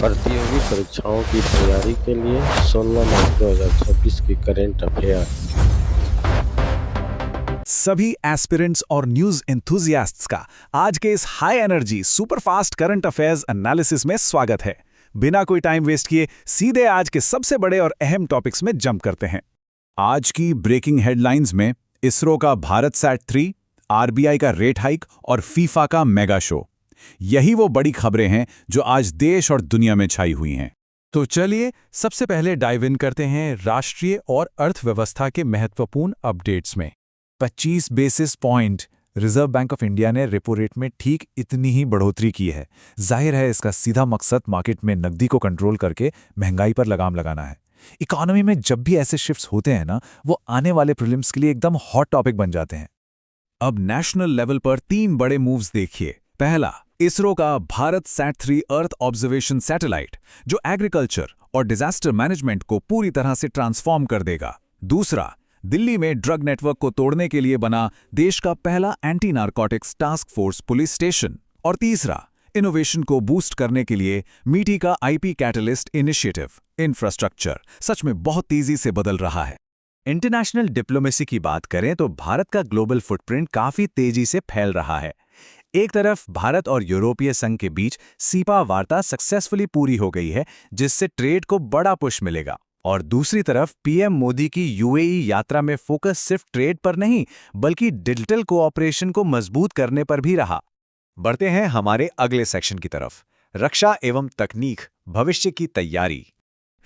प्रतियोगी परीक्षाओं की तैयारी के लिए 16 मार्च 2026 की करंट अफेयर। सभी एस्पिरेंट्स और न्यूज एंथुजियास्ट्स का आज के इस high energy superfast current affairs analysis में स्वागत है। बिना कोई टाइम वेस्ट किए सीधे आज के सबसे बड़े और अहम टॉपिक्स में जंप करते हैं। आज की ब्रेकिंग हेडलाइंस में इसरो का भारत सैट 3, आरबीआई का रेट हाइक और फीफा का मेगा शो। यही वो बड़ी खबरें हैं जो आज देश और दुनिया में छाई हुई हैं। तो चलिए सबसे पहले डाइव इन करते हैं राष्ट्रीय और अर्थव्यवस्था के महत्वपूर्ण अपडेट्स में। 25 basis point reserve bank of India ने रेपो रेट में ठीक इतनी ही बढ़ोतरी की है। जाहिर है इसका सीधा मकसद मार्केट में नकदी को कंट्रोल करके महंगाई पर लगाम लगाना है। इकोनॉमी में जब भी ऐसे शिफ्ट्स होते हैं ना, वो आने वाले प्रीलिम्स के लिए एकदम हॉट टॉपिक बन जाते हैं। अब नेशनल लेवल पर 3 बड़े मूव्स देखिए। पहला, इसरो का Bharat sat 3 earth observation satellite, जो एग्रीकल्चर और डिजास्टर मैनेजमेंट को पूरी तरह से ट्रांसफॉर्म कर देगा। दूसरा, दिल्ली में ड्रग नेटवर्क को तोड़ने के लिए बना देश का पहला anti narcotics task force police station. और तीसरा, इनोवेशन को बूस्ट करने के लिए मीटी का आईपी कैटलिस्ट इनिशिएटिव। इंफ्रास्ट्रक्चर सच में बहुत तेजी से बदल रहा है। इंटरनेशनल डिप्लोमेसी की बात करें तो भारत का ग्लोबल फुटप्रिंट काफी तेजी से फैल रहा है। एक तरफ भारत और यूरोपीय संघ के बीच सीपा वार्ता सक्सेसफुली पूरी हो गई है, जिससे ट्रेड को बड़ा पुश मिलेगा। और दूसरी तरफ पीएम मोदी की यूएई यात्रा में फोकस सिर्फ ट्रेड पर नहीं, बल्कि डिजिटल कोऑपरेशन को मजबूत करने पर भी रहा। बढ़ते हैं हमारे अगले सेक्शन की तरफ, रक्षा एवं तकनीक, भविष्य की तैयारी।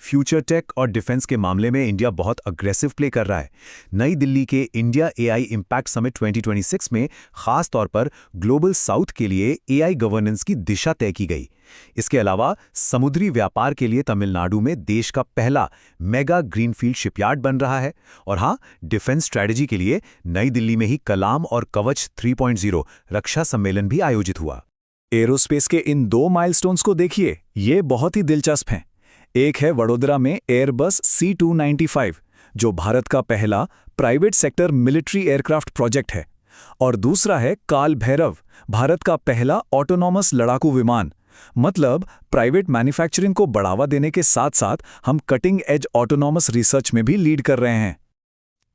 फ्यूचर टेक और डिफेंस के मामले में इंडिया बहुत अग्रेसिव प्ले कर रहा है। नई दिल्ली के इंडिया एआई इम्पैक्ट समिट 2026 में खास तौर पर ग्लोबल साउथ के लिए एआई गवर्नेंस की दिशा तय की गई। इसके अलावा समुद्री व्यापार के लिए तमिलनाडु में देश का पहला मेगा ग्रीनफील्ड शिपयार्ड बन रहा है। और हाँ, डिफेंस स्ट्रैटेजी के लिए नई दिल्ली में ही कलाम और कवच 3.0 रक्षा सम्मेलन भी आयोजित हुआ। एरोस्पेस के इन 2 माइलस्टोन्स को देखिए, ये बहुत ही दिलचस्प हैं। एक है वडोदरा में एयरबस C295, जो भारत का पहला private sector military aircraft project है। और दूसरा है काल भैरव, भारत का पहला ऑटोनॉमस लड़ाकू विमान। मतलब प्राइवेट मैन्युफैक्चरिंग को बढ़ावा देने के साथ साथ हम कटिंग एज ऑटोनॉमस रिसर्च में भी लीड कर रहे हैं।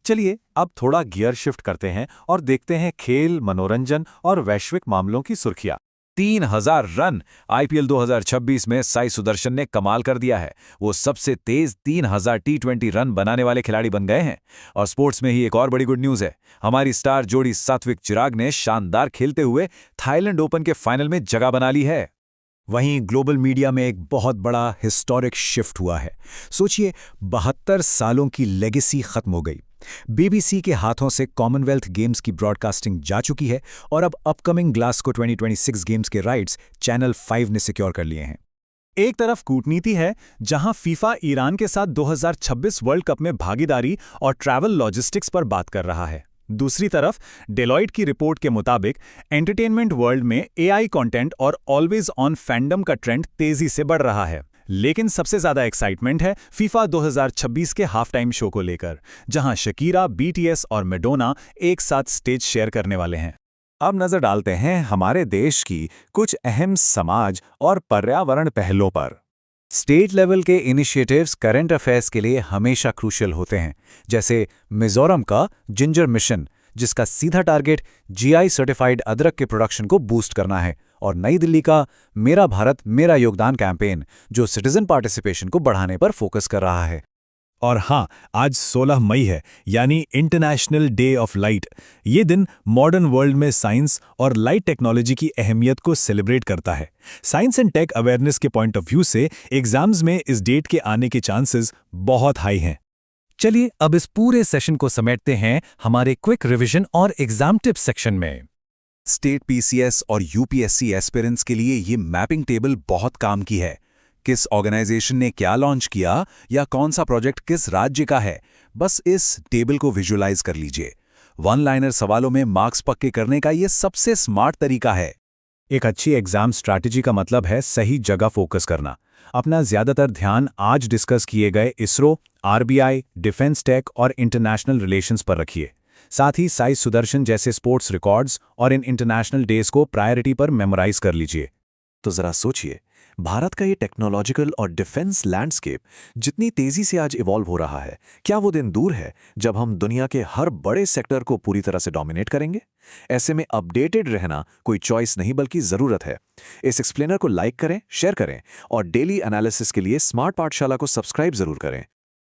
चलिए अब थोड़ा गियर शिफ्ट करते हैं और देखते हैं खेल, मनोरंजन और वैश्विक मामलों की सुर्खियां। 3000 रन आईपीएल 2026 में साई सुदर्शन ने कमाल कर दिया है। वो सबसे तेज 3000 टी20 रन बनाने वाले खिलाड़ी बन गए हैं। और स्पोर्ट्स में ही एक और बड़ी गुड न्यूज़ है। हमारी स्टार जोड़ी सात्विक चिराग ने शानदार खेलते हुए थाईलैंड ओपन के फाइनल में जगह बना ली है। वहीं ग्लोबल मीडिया में एक बहुत बड़ा हिस्टोरिक शिफ्ट हुआ है। सोचिए, 72 सालों की लेगेसी खत्म हो गई। बीबीसी के हाथों से कॉमनवेल्थ गेम्स की ब्रॉडकास्टिंग जा चुकी है और अब अपकमिंग ग्लासगो 2026 गेम्स के राइट्स चैनल 5 ने सिक्योर कर लिए हैं। एक तरफ कूटनीति है, जहां फीफा ईरान के साथ 2026 वर्ल्ड कप में भागीदारी और ट्रैवल लॉजिस्टिक्स पर बात कर रहा है। दूसरी तरफ डेलॉइट की रिपोर्ट के मुताबिक एंटरटेनमेंट वर्ल्ड में एआई कंटेंट और ऑलवेज ऑन फैंडम का ट्रेंड तेजी से बढ़ रहा है। लेकिन सबसे ज्यादा एक्साइटमेंट है फीफा 2026 के हाफ टाइम शो को लेकर, जहां शकीरा, बीटीएस और मैडोना एक साथ स्टेज शेयर करने वाले हैं। अब नजर डालते हैं हमारे देश की कुछ अहम समाज और पर्यावरण पहलों पर। स्टेट लेवल के इनिशिएटिव्स करंट अफेयर्स के लिए हमेशा क्रूशियल होते हैं, जैसे मिजोरम का जिंजर मिशन, जिसका सीधा टारगेट जीआई सर्टिफाइड अदरक के प्रोडक्शन को बूस्ट करना है। और नई दिल्ली का मेरा भारत मेरा योगदान कैंपेन, जो सिटीजन पार्टिसिपेशन को बढ़ाने पर फोकस कर रहा है। और हाँ, आज 16 मई है, यानी इंटरनेशनल डे ऑफ लाइट। ये दिन मॉडर्न वर्ल्ड में साइंस और लाइट टेक्नोलॉजी की अहमियत को सेलिब्रेट करता है। साइंस एंड टेक अवेयरनेस के पॉइंट ऑफ व्यू से एग्जाम्स में इस डेट के आने के चांसेस बहुत हाई हैं। चलिए अब इस पूरे सेशन को समेटते हैं हमारे क्विक रिवीजन और एग्जाम टिप्स सेक्शन में। स्टेट पीसीएस और यूपीएससी एस्पिरेंट्स के लिए ये मैपिंग टेबल बहुत काम की है। किस ऑर्गेनाइजेशन ने क्या लॉन्च किया या कौन सा प्रोजेक्ट किस राज्य का है, बस इस टेबल को विजुअलाइज कर लीजिए। वन लाइनर सवालों में मार्क्स पक्के करने का ये सबसे स्मार्ट तरीका है। एक अच्छी एग्जाम स्ट्रैटेजी का मतलब है सही जगह फोकस करना। अपना ज्यादातर ध्यान आज डिस्कस किए गए इसरो, आरबीआई, डिफेंस टेक और इंटरनेशनल रिलेशंस पर रखिए। साथ ही साई सुदर्शन जैसे स्पोर्ट्स रिकॉर्ड्स और इन इंटरनेशनल डेज को प्रायोरिटी पर मेमोराइज कर लीजिए। तो जरा सोचिए, भारत का ये टेक्नोलॉजिकल और डिफेंस लैंडस्केप जितनी तेजी से आज इवॉल्व हो रहा है, क्या वो दिन दूर है जब हम दुनिया के हर बड़े सेक्टर को पूरी तरह से डोमिनेट करेंगे? ऐसे में अपडेटेड रहना कोई चॉइस नहीं बल्कि जरूरत है। इस एक्सप्लेनर को लाइक करें, शेयर करें और डेली एनालिसिस के लिए स्मार्ट पाठशाला को सब्सक्राइब जरूर करें।